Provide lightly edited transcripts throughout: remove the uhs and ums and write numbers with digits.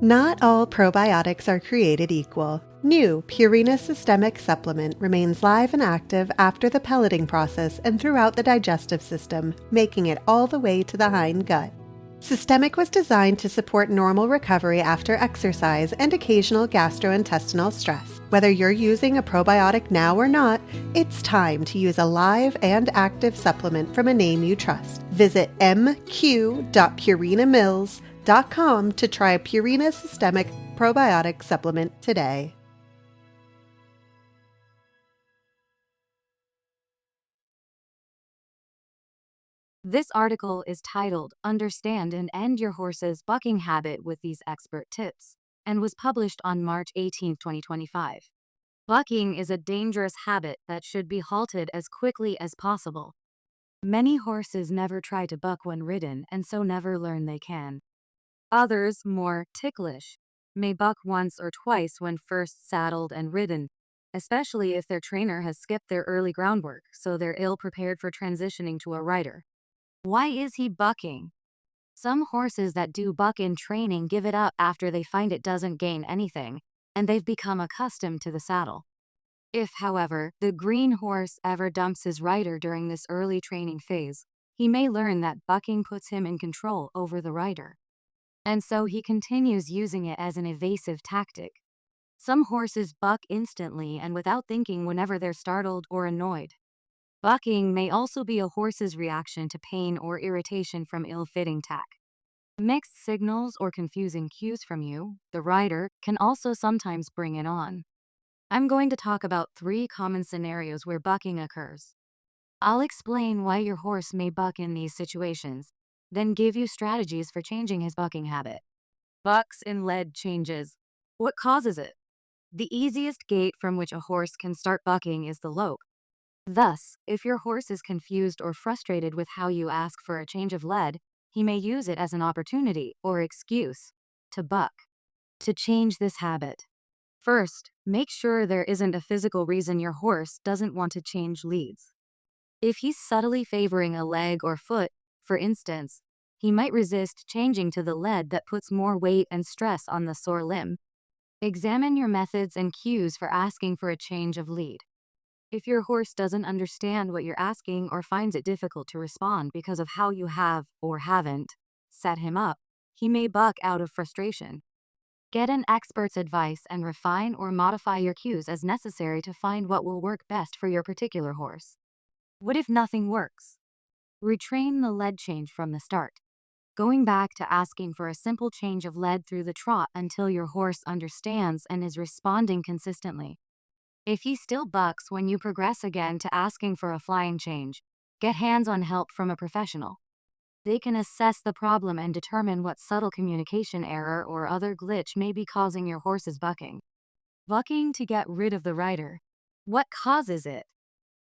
Not all probiotics are created equal. New Purina Systemic Supplement remains live and active after the pelleting process and throughout the digestive system, making it all the way to the hind gut. Systemic was designed to support normal recovery after exercise and occasional gastrointestinal stress. Whether you're using a probiotic now or not, it's time to use a live and active supplement from a name you trust. Visit mq.purinamills.com to try Purina Systemic Probiotic Supplement today. This article is titled Understand and End Your Horse's Bucking Habit with These Expert Tips and was published on March 18, 2025. Bucking is a dangerous habit that should be halted as quickly as possible. Many horses never try to buck when ridden and so never learn they can. Others, more ticklish, may buck once or twice when first saddled and ridden, especially if their trainer has skipped their early groundwork, so they're ill-prepared for transitioning to a rider. Why is he bucking? Some horses that do buck in training give it up after they find it doesn't gain anything, and they've become accustomed to the saddle. If, however, the green horse ever dumps his rider during this early training phase, he may learn that bucking puts him in control over the rider. And so he continues using it as an evasive tactic. Some horses buck instantly and without thinking whenever they're startled or annoyed. Bucking may also be a horse's reaction to pain or irritation from ill-fitting tack. Mixed signals or confusing cues from you, the rider, can also sometimes bring it on. I'm going to talk about 3 common scenarios where bucking occurs. I'll explain why your horse may buck in these situations, then give you strategies for changing his bucking habit. Bucks in lead changes. What causes it? The easiest gate from which a horse can start bucking is the lope. Thus, if your horse is confused or frustrated with how you ask for a change of lead, he may use it as an opportunity or excuse to buck. To change this habit, first, make sure there isn't a physical reason your horse doesn't want to change leads. If he's subtly favoring a leg or foot, for instance, he might resist changing to the lead that puts more weight and stress on the sore limb. Examine your methods and cues for asking for a change of lead. If your horse doesn't understand what you're asking or finds it difficult to respond because of how you have, or haven't, set him up, he may buck out of frustration. Get an expert's advice and refine or modify your cues as necessary to find what will work best for your particular horse. What if nothing works? Retrain the lead change from the start, going back to asking for a simple change of lead through the trot until your horse understands and is responding consistently. If he still bucks when you progress again to asking for a flying change, get hands-on help from a professional. They can assess the problem and determine what subtle communication error or other glitch may be causing your horse's bucking. Bucking to get rid of the rider. What causes it?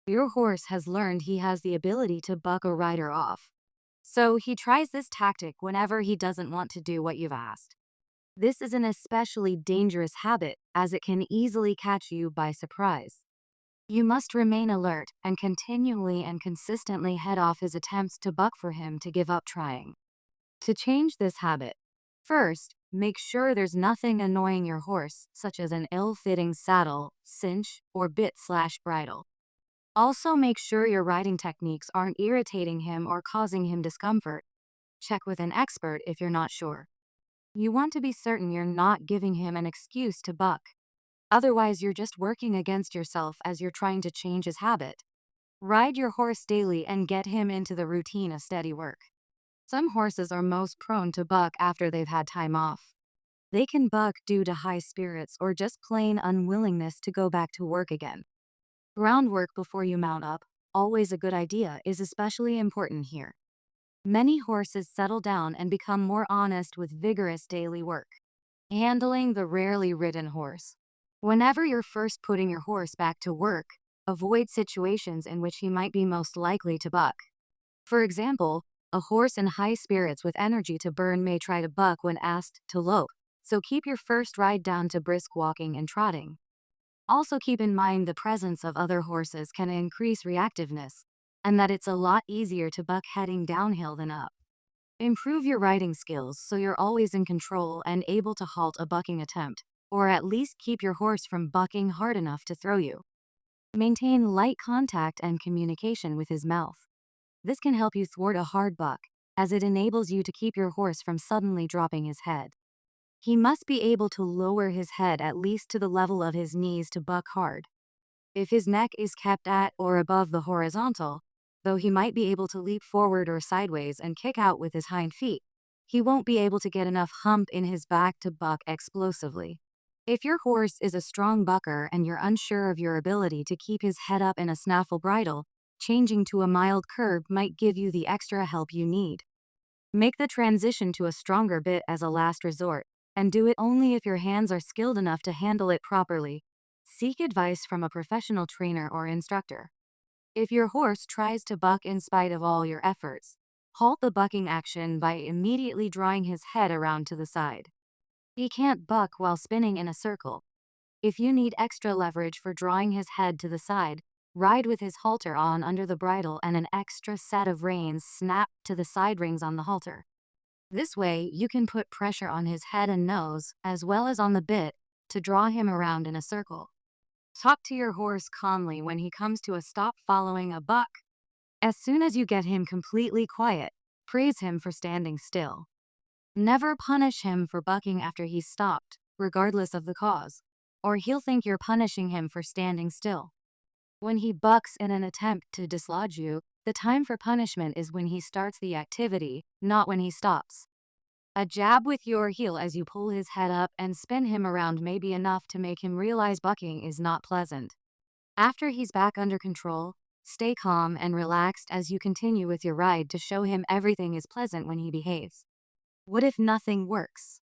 Your horse has learned he has the ability to buck a rider off. So he tries this tactic whenever he doesn't want to do what you've asked. This is an especially dangerous habit as it can easily catch you by surprise. You must remain alert and continually and consistently head off his attempts to buck for him to give up trying. To change this habit, first, make sure there's nothing annoying your horse, such as an ill-fitting saddle, cinch, or bit/bridle. Also, make sure your riding techniques aren't irritating him or causing him discomfort. Check with an expert if you're not sure. You want to be certain you're not giving him an excuse to buck. Otherwise, you're just working against yourself as you're trying to change his habit. Ride your horse daily and get him into the routine of steady work. Some horses are most prone to buck after they've had time off. They can buck due to high spirits or just plain unwillingness to go back to work again. Groundwork before you mount up, always a good idea, is especially important here. Many horses settle down and become more honest with vigorous daily work. Handling the rarely ridden horse. Whenever you're first putting your horse back to work, avoid situations in which he might be most likely to buck. For example, a horse in high spirits with energy to burn may try to buck when asked to lope, so keep your first ride down to brisk walking and trotting. Also keep in mind the presence of other horses can increase reactiveness, and that it's a lot easier to buck heading downhill than up. Improve your riding skills so you're always in control and able to halt a bucking attempt, or at least keep your horse from bucking hard enough to throw you. Maintain light contact and communication with his mouth. This can help you thwart a hard buck, as it enables you to keep your horse from suddenly dropping his head. He must be able to lower his head at least to the level of his knees to buck hard. If his neck is kept at or above the horizontal, though he might be able to leap forward or sideways and kick out with his hind feet, he won't be able to get enough hump in his back to buck explosively. If your horse is a strong bucker and you're unsure of your ability to keep his head up in a snaffle bridle, changing to a mild curb might give you the extra help you need. Make the transition to a stronger bit as a last resort, and do it only if your hands are skilled enough to handle it properly. Seek advice from a professional trainer or instructor. If your horse tries to buck in spite of all your efforts, halt the bucking action by immediately drawing his head around to the side. He can't buck while spinning in a circle. If you need extra leverage for drawing his head to the side, ride with his halter on under the bridle and an extra set of reins snapped to the side rings on the halter. This way, you can put pressure on his head and nose, as well as on the bit, to draw him around in a circle. Talk to your horse calmly when he comes to a stop following a buck. As soon as you get him completely quiet, praise him for standing still. Never punish him for bucking after he's stopped, regardless of the cause, or he'll think you're punishing him for standing still. When he bucks in an attempt to dislodge you, the time for punishment is when he starts the activity, not when he stops. A jab with your heel as you pull his head up and spin him around may be enough to make him realize bucking is not pleasant. After he's back under control, stay calm and relaxed as you continue with your ride to show him everything is pleasant when he behaves. What if nothing works?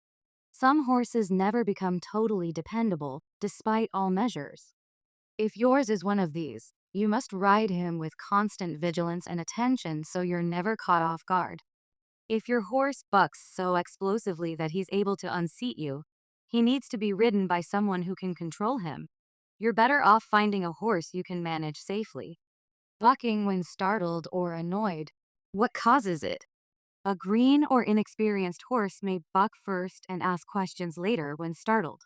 Some horses never become totally dependable, despite all measures. If yours is one of these, you must ride him with constant vigilance and attention so you're never caught off guard. If your horse bucks so explosively that he's able to unseat you, he needs to be ridden by someone who can control him. You're better off finding a horse you can manage safely. Bucking when startled or annoyed. What causes it? A green or inexperienced horse may buck first and ask questions later when startled.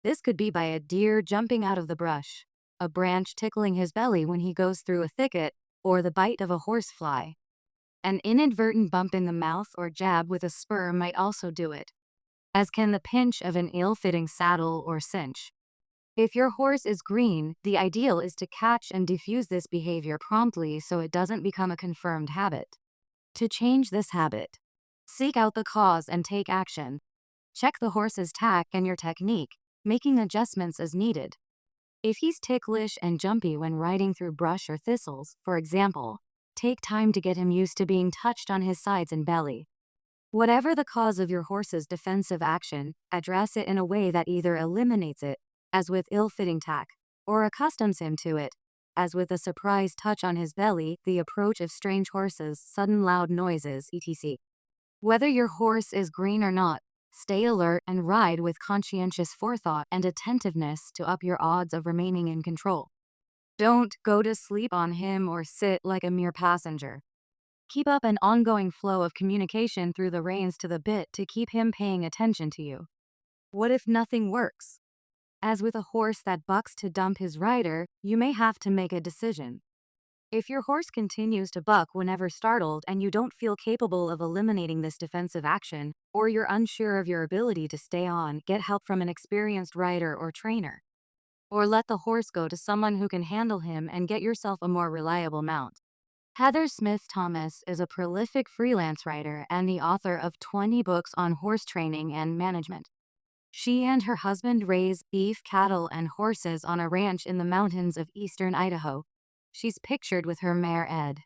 This could be by a deer jumping out of the brush, a branch tickling his belly when he goes through a thicket, or the bite of a horsefly. An inadvertent bump in the mouth or jab with a spur might also do it, as can the pinch of an ill-fitting saddle or cinch. If your horse is green, the ideal is to catch and defuse this behavior promptly so it doesn't become a confirmed habit. To change this habit, seek out the cause and take action. Check the horse's tack and your technique, making adjustments as needed. If he's ticklish and jumpy when riding through brush or thistles, for example, take time to get him used to being touched on his sides and belly. Whatever the cause of your horse's defensive action, address it in a way that either eliminates it, as with ill-fitting tack, or accustoms him to it, as with a surprise touch on his belly, the approach of strange horses, sudden loud noises, etc. Whether your horse is green or not, stay alert and ride with conscientious forethought and attentiveness to up your odds of remaining in control. Don't go to sleep on him or sit like a mere passenger. Keep up an ongoing flow of communication through the reins to the bit to keep him paying attention to you. What if nothing works? As with a horse that bucks to dump his rider, you may have to make a decision. If your horse continues to buck whenever startled and you don't feel capable of eliminating this defensive action, or you're unsure of your ability to stay on, get help from an experienced rider or trainer. Or let the horse go to someone who can handle him and get yourself a more reliable mount. Heather Smith Thomas is a prolific freelance writer and the author of 20 books on horse training and management. She and her husband raise beef, cattle, and horses on a ranch in the mountains of eastern Idaho. She's pictured with her mare Ed.